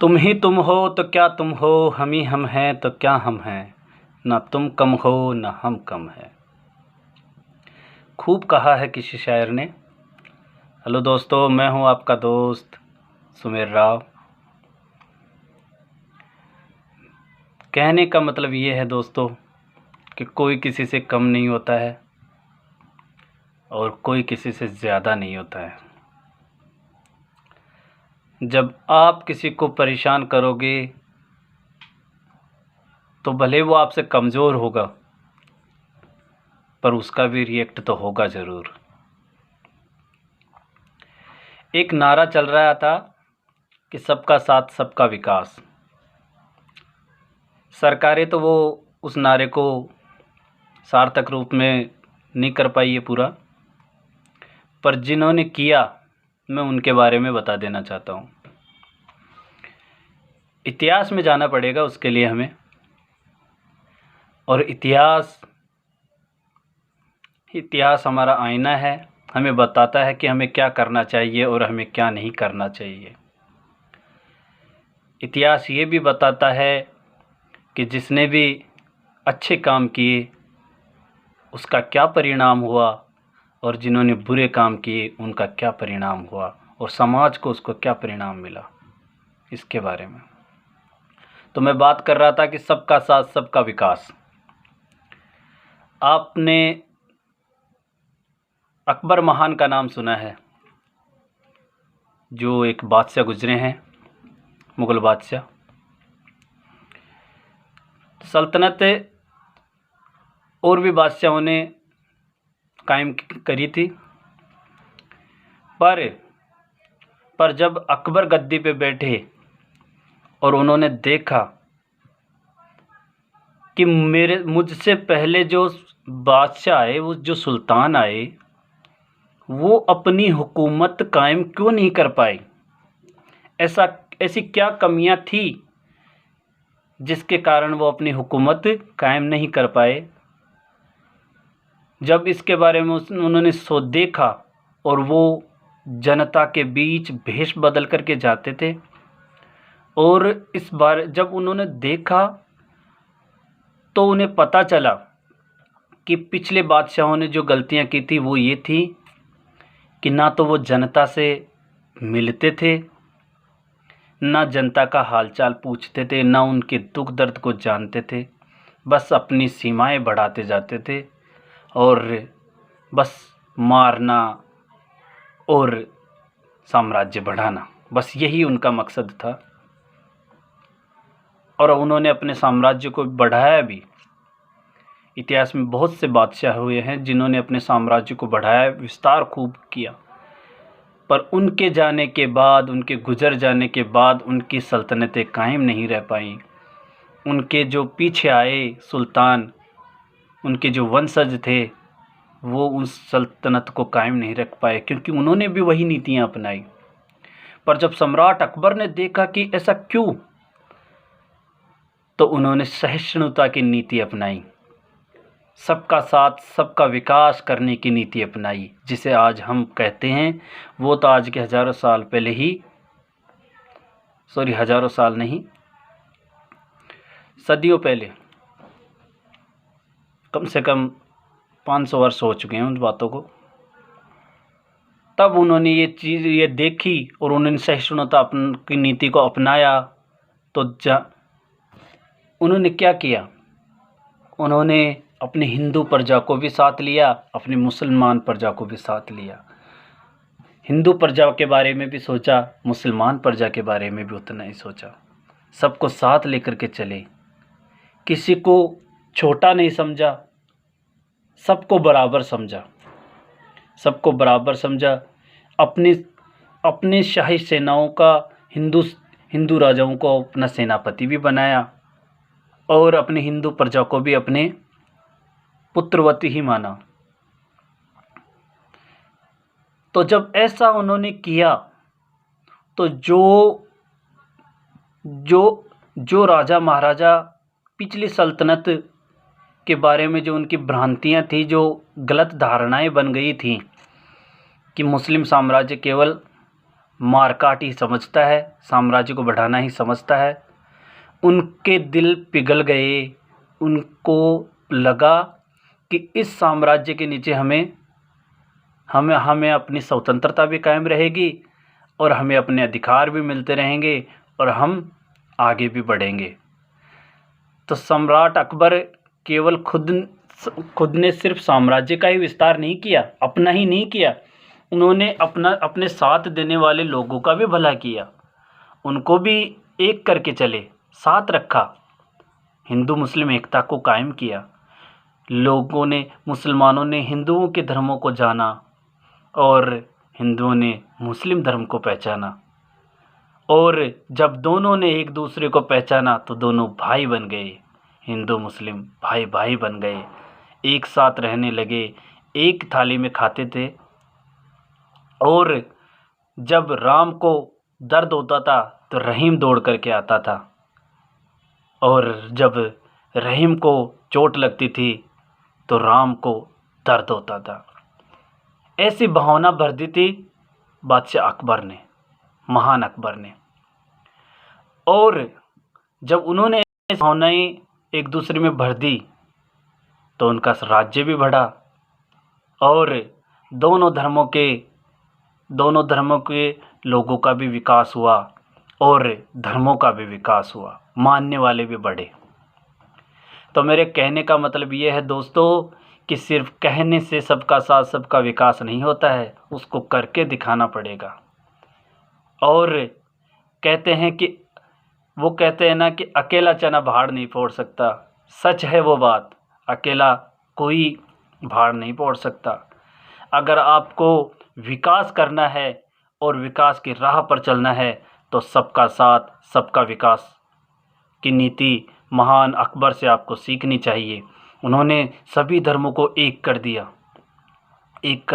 तुम ही तुम हो तो क्या तुम हो, हम ही हम हैं तो क्या हम हैं, ना तुम कम हो ना हम कम हैं। खूब कहा है किसी शायर ने। हेलो दोस्तों, मैं हूं आपका दोस्त सुमेर राव। कहने का मतलब ये है दोस्तों कि कोई किसी से कम नहीं होता है और कोई किसी से ज़्यादा नहीं होता है। जब आप किसी को परेशान करोगे तो भले वो आपसे कमज़ोर होगा, पर उसका भी रिएक्ट तो होगा ज़रूर। एक नारा चल रहा था कि सबका साथ सबका विकास। सरकारें तो वो उस नारे को सार्थक रूप में नहीं कर पाई है पूरा, पर जिन्होंने किया मैं उनके बारे में बता देना चाहता हूँ। इतिहास में जाना पड़ेगा उसके लिए हमें, और इतिहास हमारा आईना है। हमें बताता है कि हमें क्या करना चाहिए और हमें क्या नहीं करना चाहिए। इतिहास ये भी बताता है कि जिसने भी अच्छे काम किए उसका क्या परिणाम हुआ, और जिन्होंने बुरे काम किए उनका क्या परिणाम हुआ, और समाज को उसको क्या परिणाम मिला, इसके बारे में। तो मैं बात कर रहा था कि सबका साथ सबका विकास। आपने अकबर महान का नाम सुना है, जो एक बादशाह गुजरे हैं, मुग़ल बादशाह। सल्तनत और भी बादशाहों ने कायम करी थी, पर जब अकबर गद्दी पे बैठे और उन्होंने देखा कि मुझसे पहले जो बादशाह आए, वो जो सुल्तान आए, वो अपनी हुकूमत कायम क्यों नहीं कर पाए, ऐसी क्या कमियां थी जिसके कारण वो अपनी हुकूमत कायम नहीं कर पाए। जब इसके बारे में उन्होंने देखा, और वो जनता के बीच भेष बदल करके जाते थे, और इस बार जब उन्होंने देखा तो उन्हें पता चला कि पिछले बादशाहों ने जो गलतियां की थी वो ये थी कि ना तो वो जनता से मिलते थे, ना जनता का हालचाल पूछते थे, ना उनके दुख दर्द को जानते थे। बस अपनी सीमाएं बढ़ाते जाते थे और बस मारना और साम्राज्य बढ़ाना, बस यही उनका मकसद था। और उन्होंने अपने साम्राज्य को बढ़ाया भी। इतिहास में बहुत से बादशाह हुए हैं जिन्होंने अपने साम्राज्य को बढ़ाया, विस्तार खूब किया, पर उनके जाने के बाद, उनके गुजर जाने के बाद उनकी सल्तनतें कायम नहीं रह पाईं। उनके जो पीछे आए सुल्तान, उनके जो वंशज थे, वो उस सल्तनत को कायम नहीं रख पाए, क्योंकि उन्होंने भी वही नीतियां अपनाई। पर जब सम्राट अकबर ने देखा कि ऐसा क्यों, तो उन्होंने सहिष्णुता की नीति अपनाई, सबका साथ सबका विकास करने की नीति अपनाई, जिसे आज हम कहते हैं। वो तो आज के हज़ारों साल पहले ही, हज़ारों साल नहीं, सदियों पहले, कम से कम 500 वर्ष हो चुके हैं उन बातों को। तब उन्होंने ये देखी और उन्होंने सहिष्णुता की नीति को अपनाया। तो उन्होंने क्या किया, उन्होंने अपनी हिंदू प्रजा को भी साथ लिया, अपनी मुसलमान प्रजा को भी साथ लिया। हिंदू प्रजा के बारे में भी सोचा, मुसलमान प्रजा के बारे में भी उतना ही सोचा। सबको साथ लेकर के चले, किसी को छोटा नहीं समझा, सबको बराबर समझा, सबको बराबर समझा। अपनी शाही सेनाओं का, हिंदू राजाओं को अपना सेनापति भी बनाया, और अपने हिंदू प्रजा को भी अपने पुत्रवती ही माना। तो जब ऐसा उन्होंने किया, तो जो राजा महाराजा पिछली सल्तनत के बारे में जो उनकी भ्रांतियां थी, जो गलत धारणाएं बन गई थी कि मुस्लिम साम्राज्य केवल मारकाट ही समझता है, साम्राज्य को बढ़ाना ही समझता है। उनके दिल पिघल गए। उनको लगा कि इस साम्राज्य के नीचे हमें हमें हमें अपनी स्वतंत्रता भी कायम रहेगी और हमें अपने अधिकार भी मिलते रहेंगे और हम आगे भी बढ़ेंगे। तो सम्राट अकबर केवल खुद ने सिर्फ साम्राज्य का ही विस्तार नहीं किया, अपना ही नहीं किया, उन्होंने अपने साथ देने वाले लोगों का भी भला किया। उनको भी एक करके चले, साथ रखा, हिंदू मुस्लिम एकता को कायम किया। मुसलमानों ने हिंदुओं के धर्मों को जाना और हिंदुओं ने मुस्लिम धर्म को पहचाना। और जब दोनों ने एक दूसरे को पहचाना तो दोनों भाई बन गए। हिंदू मुस्लिम भाई भाई बन गए, एक साथ रहने लगे, एक थाली में खाते थे। और जब राम को दर्द होता था तो रहीम दौड़ करके आता था, और जब रहीम को चोट लगती थी तो राम को दर्द होता था। ऐसी भावना भर दी थी बादशाह अकबर ने, महान अकबर ने। और जब उन्होंने ऐसी भावनाएं एक दूसरे में भर दी तो उनका राज्य भी बढ़ा और दोनों धर्मों के लोगों का भी विकास हुआ और धर्मों का भी विकास हुआ, मानने वाले भी बढ़े। तो मेरे कहने का मतलब ये है दोस्तों कि सिर्फ कहने से सबका साथ सबका विकास नहीं होता है, उसको करके दिखाना पड़ेगा। और कहते हैं ना कि अकेला चना भाड़ नहीं फोड़ सकता। सच है वो बात, अकेला कोई भाड़ नहीं फोड़ सकता। अगर आपको विकास करना है और विकास की राह पर चलना है तो सबका साथ सबका विकास की नीति महान अकबर से आपको सीखनी चाहिए। उन्होंने सभी धर्मों को एक कर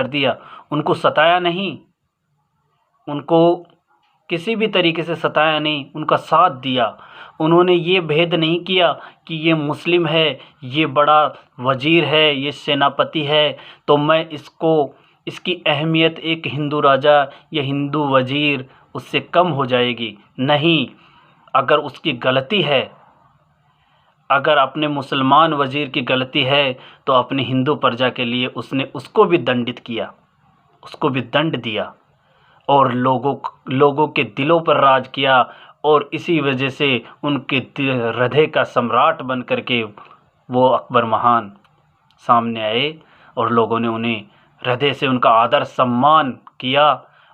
दिया। उनको सताया नहीं, उनको किसी भी तरीके से सताया नहीं, उनका साथ दिया। उन्होंने ये भेद नहीं किया कि ये मुस्लिम है, ये बड़ा वजीर है, ये सेनापति है तो मैं इसकी अहमियत एक हिंदू राजा या हिंदू वजीर उससे कम हो जाएगी। नहीं, अगर उसकी गलती है, अगर अपने मुसलमान वजीर की गलती है तो अपनी हिंदू प्रजा के लिए उसने उसको भी दंडित किया, उसको भी दंड दिया और लोगों के दिलों पर राज किया। और इसी वजह से उनके हृदय का सम्राट बन करके वो अकबर महान सामने आए और लोगों ने उन्हें हृदय से उनका आदर सम्मान किया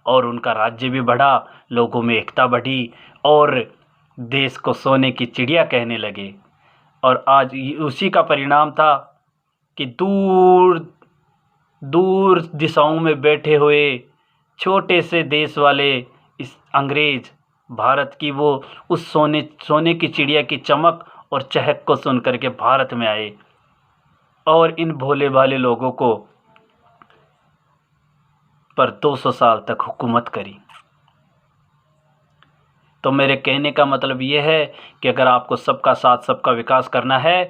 और उनका राज्य भी बढ़ा, लोगों में एकता बढ़ी और देश को सोने की चिड़िया कहने लगे। और आज उसी का परिणाम था कि दूर दूर दिशाओं में बैठे हुए छोटे से देश वाले इस अंग्रेज भारत की वो उस सोने की चिड़िया की चमक और चहक को सुन करके भारत में आए और इन भोले भाले लोगों को पर 200 साल तक हुकूमत करी। तो मेरे कहने का मतलब ये है कि अगर आपको सबका साथ सबका विकास करना है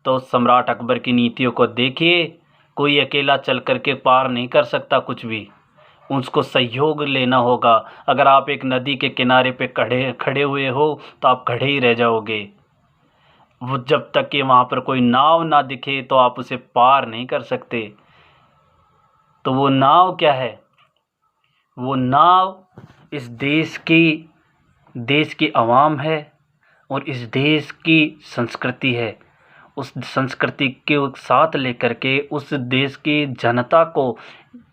तो सम्राट अकबर की नीतियों को देखिए। कोई अकेला चल कर के पार नहीं कर सकता कुछ भी, उसको सहयोग लेना होगा। अगर आप एक नदी के किनारे पे खड़े हुए हो तो आप खड़े ही रह जाओगे। वो जब तक कि वहाँ पर कोई नाव ना दिखे तो आप उसे पार नहीं कर सकते। तो वो नाव क्या है? वो नाव इस देश की आवाम है और इस देश की संस्कृति है। उस संस्कृति के साथ लेकर के, उस देश की जनता को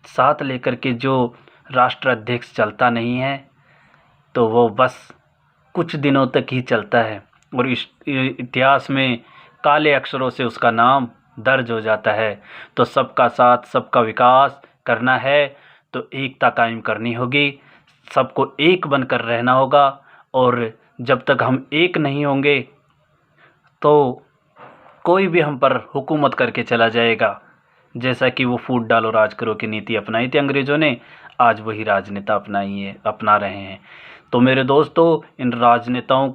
साथ लेकर के जो राष्ट्राध्यक्ष चलता नहीं है तो वो बस कुछ दिनों तक ही चलता है और इस इतिहास में काले अक्षरों से उसका नाम दर्ज हो जाता है। तो सबका साथ सबका विकास करना है तो एकता कायम करनी होगी, सबको एक बनकर रहना होगा। और जब तक हम एक नहीं होंगे तो कोई भी हम पर हुकूमत करके चला जाएगा। जैसा कि वो फूट डालो राज करो की नीति अपनाई थी अंग्रेज़ों ने, आज वही राजनेता अपना रहे हैं। तो मेरे दोस्तों, इन राजनेताओं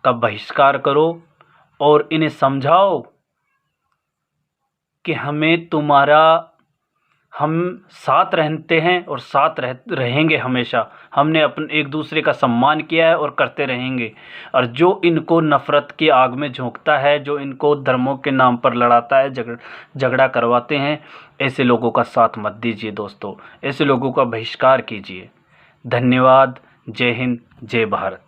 का बहिष्कार करो और इन्हें समझाओ कि हम साथ रहते हैं और साथ रहेंगे हमेशा। हमने अपने एक दूसरे का सम्मान किया है और करते रहेंगे। और जो इनको नफ़रत की आग में झोंकता है, जो इनको धर्मों के नाम पर लड़ाता है, झगड़ा करवाते हैं, ऐसे लोगों का साथ मत दीजिए दोस्तों, ऐसे लोगों का बहिष्कार कीजिए। धन्यवाद। जय हिंद, जय भारत।